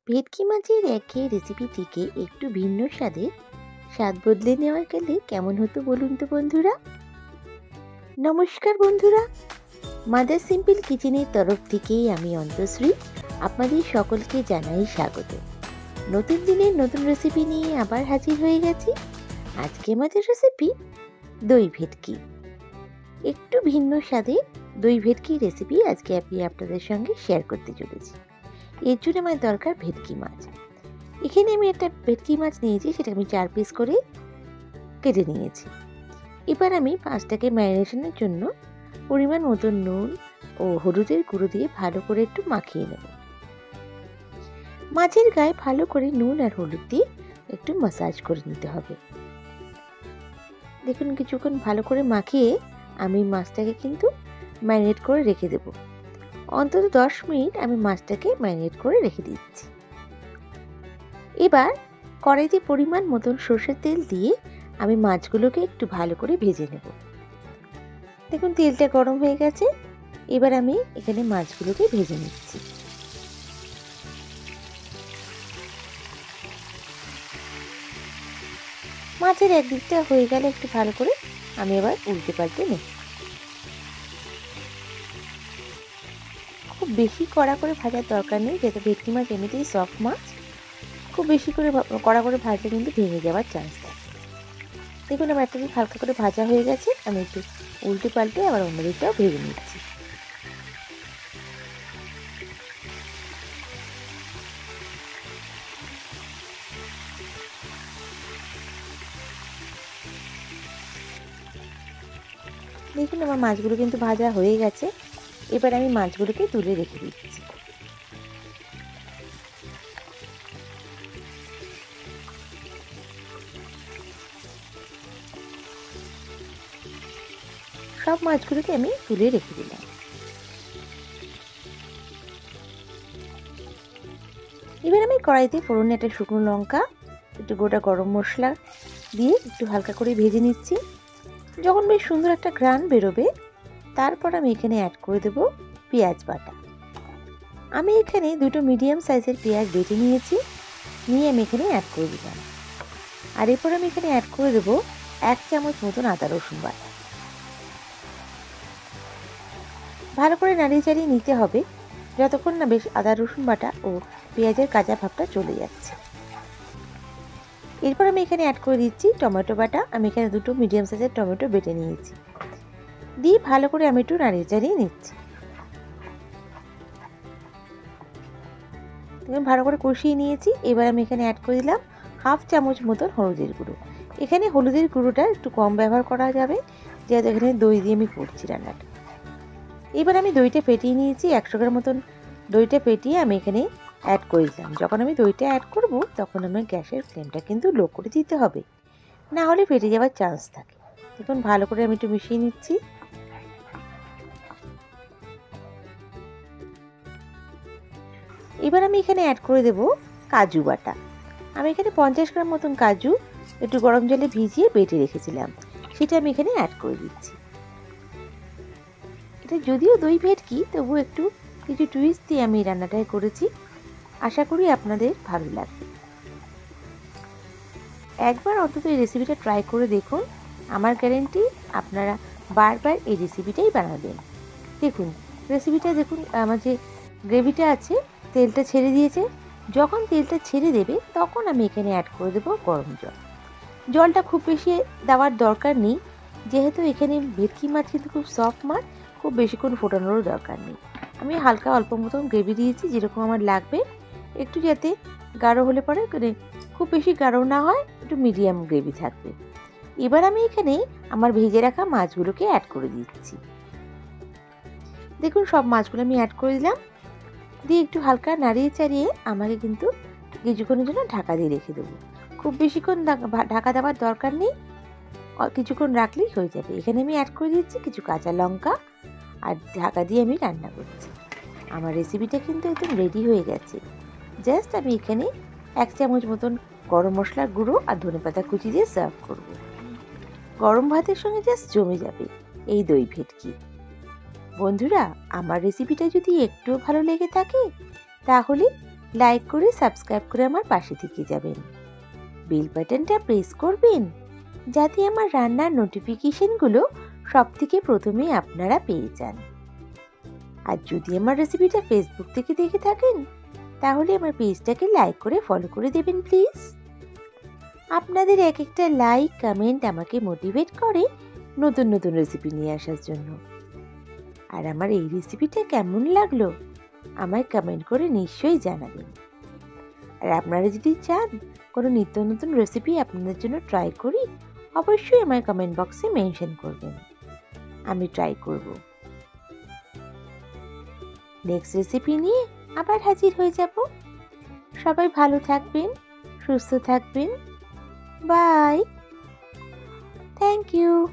ভেটকি মাছের একঘেয়ে রেসিপিটিকে একটু ভিন্ন স্বাদ বদলে নেওয়া গেলে কেমন হতো বলুন তো বন্ধুরা। নমস্কার বন্ধুরা, মাদার সিম্পল কিচেনের তরফ থেকেই আমি অন্তশ্রী আপনাদের সকলকে জানাই স্বাগত। নতুন দিনের নতুন রেসিপি নিয়ে আবার হাজির হয়ে গেছি। আজকে আমাদের রেসিপি দই ভেটকি। একটু ভিন্ন স্বাদে দই ভেটকি রেসিপি আজকে আমি আপনাদের সঙ্গে শেয়ার করতে চলেছি। এর জন্য আমার দরকার ভেটকি মাছ। এখানে আমি একটা ভেটকি মাছ নিয়েছি, সেটা আমি 4 পিস করে কেটে নিয়েছি। এবার আমি মাছটাকে ম্যারিনেশনের জন্য পরিমাণ মতো নুন ও হলুদের গুঁড়ো দিয়ে ভালো করে একটু মাখিয়ে নেব। মাছের গায়ে ভালো করে নুন আর হলুদ দিয়ে একটু ম্যাসাজ করে নিতে হবে। দেখুন, কিছুক্ষণ ভালো করে মাখিয়ে আমি মাছটাকে কিন্তু ম্যারিনেট করে রেখে দেব। অন্তত 10 মিনিট আমি মাছটাকে ম্যারিনেট করে রেখে দিচ্ছি। এবার কড়াইতে পরিমাণ মতন সর্ষের তেল দিয়ে আমি মাছগুলোকে একটু ভালো করে ভেজে নেব। দেখুন, তেলটা গরম হয়ে গেছে। এবার আমি এখানে মাছগুলোকে ভেজে নিচ্ছি। মাছের একদিকটা হয়ে গেলে একটু ভালো করে আমি এবার উল্টে পাল্টে নেব। খুব বেশি কড়া করে ভাজার দরকার নেই, যেহেতু ভেটকি মাছ এমনিতেই সফট মাছ। খুব বেশি করে কড়া করে ভাজলে কিন্তু ভেঙে যাওয়ার চান্স থাকে। দেখুন, আমার একটা দিক হালকা করে ভাজা হয়ে গেছে। আমি একটু উল্টে পাল্টে আবার অন্য দিকটাও ভেজে নিচ্ছি। দেখুন, আমার মাছগুলো কিন্তু ভাজা হয়ে গেছে। এবার আমি মাছগুলোকে তুলে রেখে দিচ্ছি। সব মাছগুলোকে আমি তুলে রেখে দিলাম। এবার আমি কড়াইতে ফোড়নে একটা শুকনো লঙ্কা, একটু গোটা গরম মশলা দিয়ে একটু হালকা করে ভেজে নিচ্ছি। যখন বেশ সুন্দর একটা ঘ্রাণ বেরোবে, তারপর আমি এখানে অ্যাড করে দেব পেঁয়াজ বাটা। আমি এখানে দুটো মিডিয়াম সাইজের পেঁয়াজ বেটে নিয়েছি, নিয়ে আমি এখানে অ্যাড করে দিলাম। আর এরপর আমি এখানে অ্যাড করে দেবো 1 চামচ মতন আদা রসুন বাটা। ভালো করে নাড়িয়ে চাড়িয়ে নিতে হবে যতক্ষণ না বেশ আদা রসুন বাটা ও পেঁয়াজের কাঁচা ভাবটা চলে যাচ্ছে। এরপর আমি এখানে অ্যাড করে দিচ্ছি টমেটো বাটা। আমি এখানে দুটো মিডিয়াম সাইজের টমেটো বেটে নিয়েছি, দিয়ে ভালো করে আমি একটু নাড়িয়ে চাড়িয়ে নিচ্ছি। ভালো করে কষিয়ে নিয়েছি। এবার আমি এখানে অ্যাড করে দিলাম 1/2 চামচ মতন হলুদের গুঁড়ো। এখানে হলুদের গুঁড়োটা একটু কম ব্যবহার করা যাবে, যেহেতু এখানে দই দিয়ে আমি করছি রান্নাটা। এবার আমি দইটা ফেটিয়ে নিয়েছি। 100 গ্রাম মতন দইটা ফেটিয়ে আমি এখানে অ্যাড করে দিলাম। যখন আমি দইটা অ্যাড করব, তখন আমার গ্যাসের ফ্লেমটা কিন্তু লো করে দিতে হবে, না হলে ফেটে যাওয়ার চান্স থাকে। দেখুন, ভালো করে আমি একটু মিশিয়ে নিচ্ছি। এবার আমি এখানে অ্যাড করে দেব কাজু বাটা। আমি এখানে 50 গ্রাম মতন কাজু একটু গরম জলে ভিজিয়ে বেটে রেখেছিলাম, সেটা আমি এখানে অ্যাড করে দিচ্ছি। এটা যদিও দই ভেটকি, তবু একটু কিছু টুইস্ট দিয়ে আমি রান্নাটাই করেছি। আশা করি আপনাদের ভালো লাগবে। একবার অন্তত এই রেসিপিটা ট্রাই করে দেখুন। আমার গ্যারেন্টি আপনারা বারবার এই রেসিপিটাই বানাবেন। দেখুন, রেসিপিটা দেখুন, আমার যে গ্রেভিটা আছে তেলটা ছেড়ে দিয়েছে। যখন তেলটা ছেড়ে দেবে, তখন আমি এখানে অ্যাড করে দেবো গরম জল। জলটা খুব বেশি দেওয়ার দরকার নেই, যেহেতু এখানে ভেটকি মাছ কিন্তু খুব সফট মাছ, খুব বেশিক্ষণ ফোটানোরও দরকার নেই। আমি হালকা অল্প মতন গ্রেভি দিয়েছি, যেরকম আমার লাগবে। একটু যাতে গাঢ় হলে পরে, খুব বেশি গাঢ় না হয়, একটু মিডিয়াম গ্রেভি থাকবে। এবার আমি এখানে আমার ভেজে রাখা মাছগুলোকে অ্যাড করে দিচ্ছি। দেখুন, সব মাছগুলো আমি অ্যাড করে দিলাম, দিয়ে একটু হালকা নাড়িয়ে চাড়িয়ে আমাকে কিন্তু কিছুক্ষণের জন্য ঢাকা দিয়ে রেখে দেবো। খুব বেশিক্ষণ ঢাকা দেওয়ার দরকার নেই, কিছুক্ষণ রাখলেই হয়ে যাবে। এখানে আমি অ্যাড করে দিচ্ছি কিছু কাঁচা লঙ্কা, আর ঢাকা দিয়ে আমি রান্না করছি। আমার রেসিপিটা কিন্তু একদম রেডি হয়ে গেছে। জাস্ট আমি এখানে 1 চামচ মতন গরম মশলার গুঁড়ো আর ধনেপাতা কুচি দিয়ে সার্ভ করব। গরম ভাতের সঙ্গে জাস্ট জমে যাবে এই দই ভেটকি। বন্ধুরা, আমার রেসিপিটা যদি একটুও ভালো লেগে থাকে, তাহলে লাইক করে সাবস্ক্রাইব করে আমার পাশে থেকে যাবেন। বেল বাটনটা প্রেস করবেন যাতে আমার রান্নার নোটিফিকেশনগুলো সবথেকে প্রথমে আপনারা পেয়ে যান। আর যদি আমার রেসিপিটা ফেসবুক থেকে দেখে থাকেন তাহলে আমার পেজটাকে লাইক করে ফলো করে দেবেন প্লিজ। আপনাদের এক একটা লাইক কমেন্ট আমাকে মোটিভেট করে নতুন নতুন রেসিপি নিয়ে আসার জন্য। আর আমার এই রেসিপিটা কেমন লাগলো আমায় কমেন্ট করে নিশ্চয়ই জানাবেন। আর আপনারা যদি চান কোনো নিত্য নতুন রেসিপি আপনাদের জন্য ট্রাই করি অবশ্যই আমার কমেন্ট বক্সে মেনশন করবেন, আমি ট্রাই করব। নেক্সট রেসিপি নিয়ে আবার হাজির হয়ে যাব। সবাই ভালো থাকবেন, সুস্থ থাকবেন। বাই। Thank you.